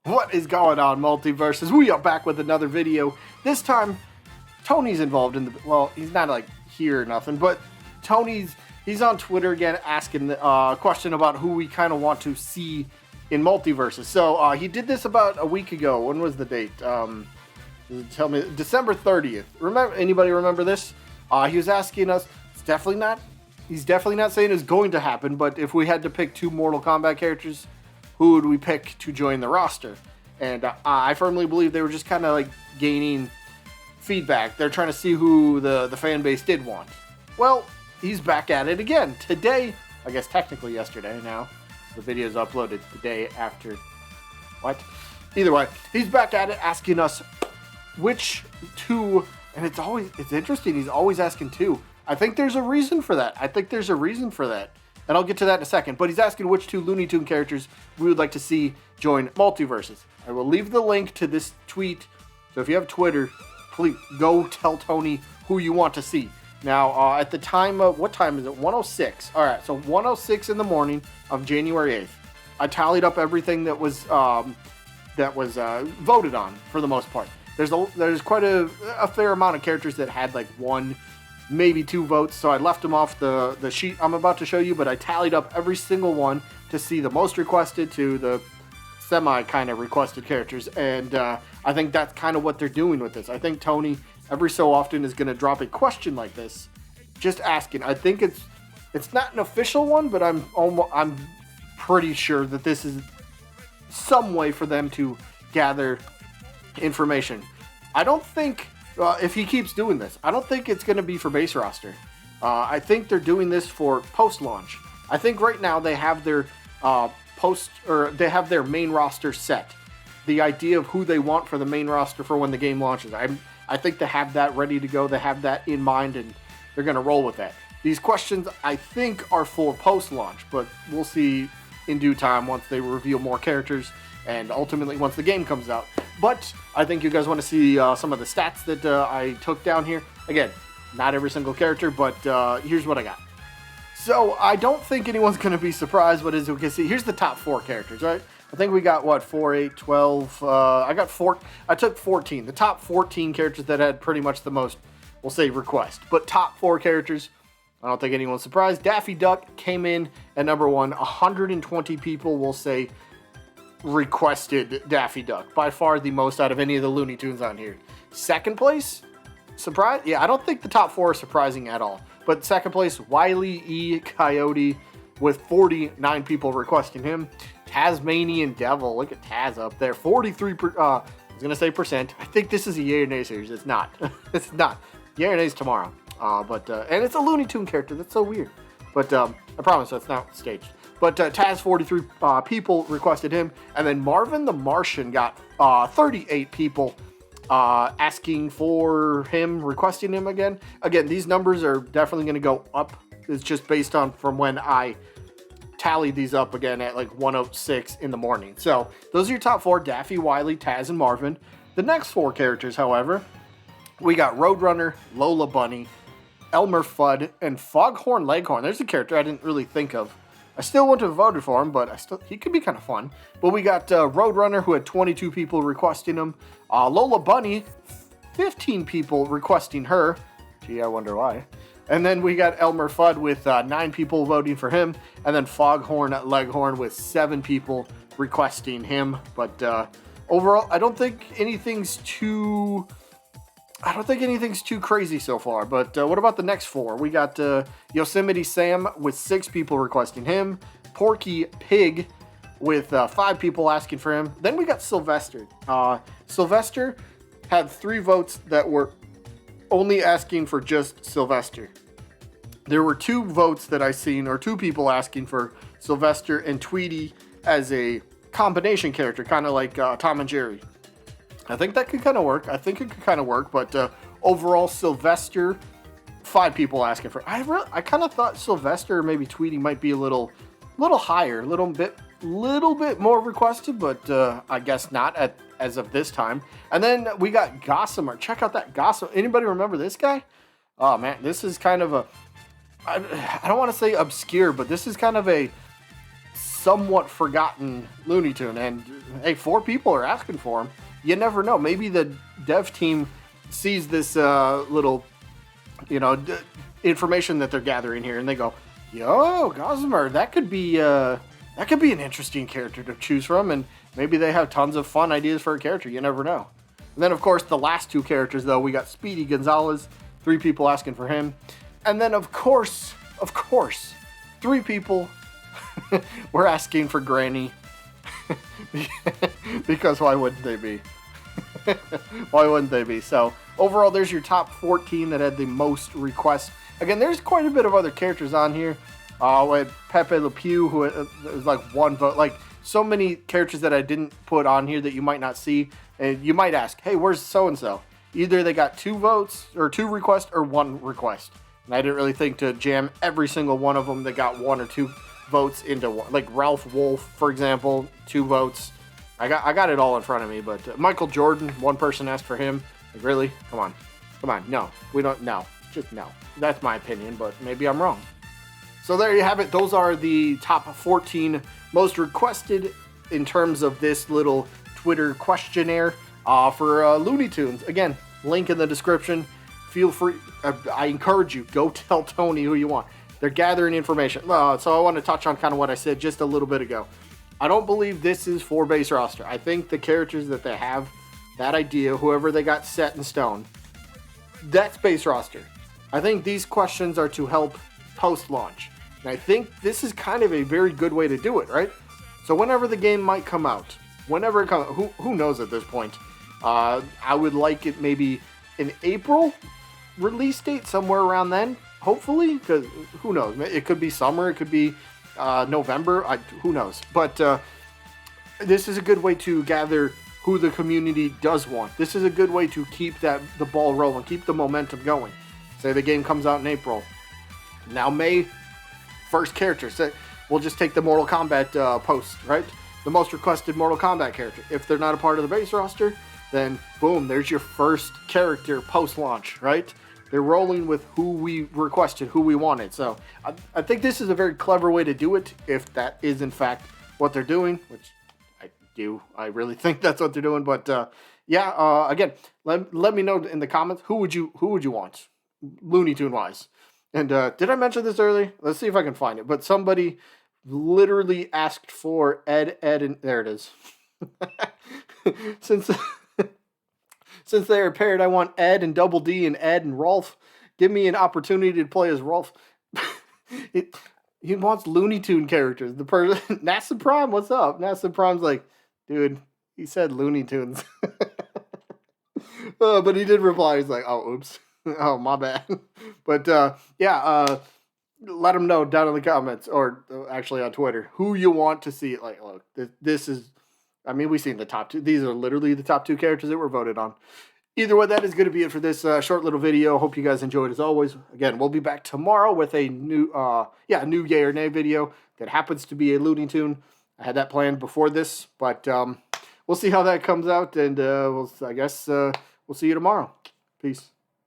What is going on, Multiversus? We are back with another video. This time, Tony's involved in the... Well, he's not, like, here or nothing, but he's on Twitter again asking a question about who we kind of want to see in Multiversus. So, he did this about a week ago. When was the date? Tell me. December 30th. Anybody remember this? He was asking us... He's definitely not saying it's going to happen, but if we had to pick two Mortal Kombat characters, who would we pick to join the roster? And I firmly believe they were just kind of like gaining feedback. They're trying to see who the fan base did want. Well, he's back at it again. Today, I guess technically yesterday now. The video is uploaded the day after. What? Either way, he's back at it asking us which two, and it's interesting, he's always asking two. I think there's a reason for that. And I'll get to that in a second. But he's asking which two Looney Tune characters we would like to see join Multiversus. I will leave the link to this tweet. So if you have Twitter, please go tell Tony who you want to see. Now, at the time of, what time is it? 1:06. All right, so 1:06 in the morning of January 8th. I tallied up everything that was voted on for the most part. There's quite a fair amount of characters that had like one, maybe two votes, so I left them off the sheet I'm about to show you, but I tallied up every single one to see the most requested to the semi kind of requested characters, and I think that's kind of what they're doing with this. I think Tony every so often is going to drop a question like this, just asking. I think it's not an official one, but I'm pretty sure that this is some way for them to gather information. I don't think if he keeps doing this, I don't think it's going to be for base roster. I think they're doing this for post-launch. I think right now they have their they have their main roster set. The idea of who they want for the main roster for when the game launches. I think they have that ready to go. They have that in mind, and they're going to roll with that. These questions, I think, are for post-launch, but we'll see in due time once they reveal more characters and ultimately once the game comes out. But I think you guys want to see some of the stats that I took down here. Again, not every single character, but here's what I got. So I don't think anyone's going to be surprised, but as you can see, here's the top four characters, right? I think we got, what, 4, 8, 12, I took 14. The top 14 characters that had pretty much the most, we'll say, request. But top four characters, I don't think anyone's surprised. Daffy Duck came in at number one. 120 people will say requested Daffy Duck. By far the most out of any of the Looney Tunes on here. Second place, surprise? Yeah, I don't think the top four are surprising at all. But second place, Wile E. Coyote with 49 people requesting him. Tasmanian Devil, look at Taz up there. 43, I was going to say percent. I think this is a yay or nay series. It's not. It's not. Yay or nay's tomorrow. And it's a Looney Tune character. That's so weird. But I promise that's not staged. But Taz, 43 people requested him. And then Marvin the Martian got 38 people asking for him, requesting him again. Again, these numbers are definitely going to go up. It's just based on from when I tallied these up again at like 1:06 in the morning. So those are your top four: Daffy, Wile, Taz, and Marvin. The next four characters, however, we got Roadrunner, Lola Bunny, Elmer Fudd, and Foghorn Leghorn. There's a character I didn't really think of. I still wouldn't have voted for him, but he could be kind of fun. But we got Roadrunner, who had 22 people requesting him. Lola Bunny, 15 people requesting her. Gee, I wonder why. And then we got Elmer Fudd with 9 people voting for him. And then Foghorn Leghorn with 7 people requesting him. But overall, I don't think anything's too crazy so far. But what about the next four? We got Yosemite Sam with 6 people requesting him. Porky Pig with 5 people asking for him. Then we got Sylvester. Sylvester had 3 votes that were only asking for just Sylvester. There were 2 votes that I seen, or 2 people asking for Sylvester and Tweety as a combination character, kind of like Tom and Jerry. I think that could kind of work. But overall, Sylvester, 5 people asking for. I kind of thought Sylvester or maybe Tweety might be a little higher, a little bit more requested, but I guess not as of this time. And then we got Gossamer. Check out that Gossamer. Anybody remember this guy? Oh man, this is kind of a, I don't want to say obscure, but this is kind of a somewhat forgotten Looney Tune. And hey, 4 people are asking for him. You never know. Maybe the dev team sees this little, information that they're gathering here, and they go, "Yo, Gossamer, that could be an interesting character to choose from." And maybe they have tons of fun ideas for a character. You never know. And then, of course, the last 2 characters, though, we got Speedy Gonzalez. 3 people asking for him. And then, of course, 3 people were asking for Granny. Because why wouldn't they be? Why wouldn't they be? So, overall, there's your top 14 that had the most requests. Again, there's quite a bit of other characters on here. With Pepe Le Pew, who was like 1 vote. Like, so many characters that I didn't put on here that you might not see. And you might ask, hey, where's so-and-so? Either they got 2 votes, or 2 requests, or 1 request. And I didn't really think to jam every single one of them that got 1 or 2 votes into one. Like Ralph Wolf, for example, 2 votes. I got it all in front of me, but Michael Jordan, 1 person asked for him. Like, really? Come on. No, we don't. No, just no. That's my opinion, but maybe I'm wrong. So there you have it. Those are the top 14 most requested in terms of this little Twitter questionnaire for Looney Tunes. Again, link in the description. Feel free. I encourage you, go tell Tony who you want. They're gathering information. So I want to touch on kind of what I said just a little bit ago. I don't believe this is for base roster. I think the characters that they have, that idea, whoever they got set in stone, that's base roster. I think these questions are to help post-launch. And I think this is kind of a very good way to do it, right? So whenever the game might come out, whenever it comes, who knows at this point? I would like it maybe in April release date, somewhere around then, hopefully, because who knows? It could be summer, it could be November, who knows? But this is a good way to gather who the community does want. This is a good way to keep the ball rolling, keep the momentum going. Say the game comes out in April. Now May, first character. Say, we'll just take the Mortal Kombat post, right? The most requested Mortal Kombat character. If they're not a part of the base roster, then boom, there's your first character post-launch, right? They're rolling with who we requested, who we wanted. So I think this is a very clever way to do it, if that is in fact what they're doing, which I do. I really think that's what they're doing. But again, let me know in the comments, who would you want, Looney Tune wise. And did I mention this earlier? Let's see if I can find it. But somebody literally asked for Ed, and there it is. Since they are paired, I want Ed and Double D and Ed and Rolf. Give me an opportunity to play as Rolf. He wants Looney Tune characters. The person, NASA Prime, what's up? NASA Prime's like, dude, he said Looney Tunes. But he did reply. He's like, oh, oops. Oh, my bad. But let him know down in the comments, or actually on Twitter, who you want to see. Like, look, this is, I mean, we've seen the top 2. These are literally the top 2 characters that were voted on. Either way, that is going to be it for this short little video. Hope you guys enjoyed as always. Again, we'll be back tomorrow with a new yay or nay video that happens to be a Looney Tune. I had that planned before this, but we'll see how that comes out, and I guess we'll see you tomorrow. Peace.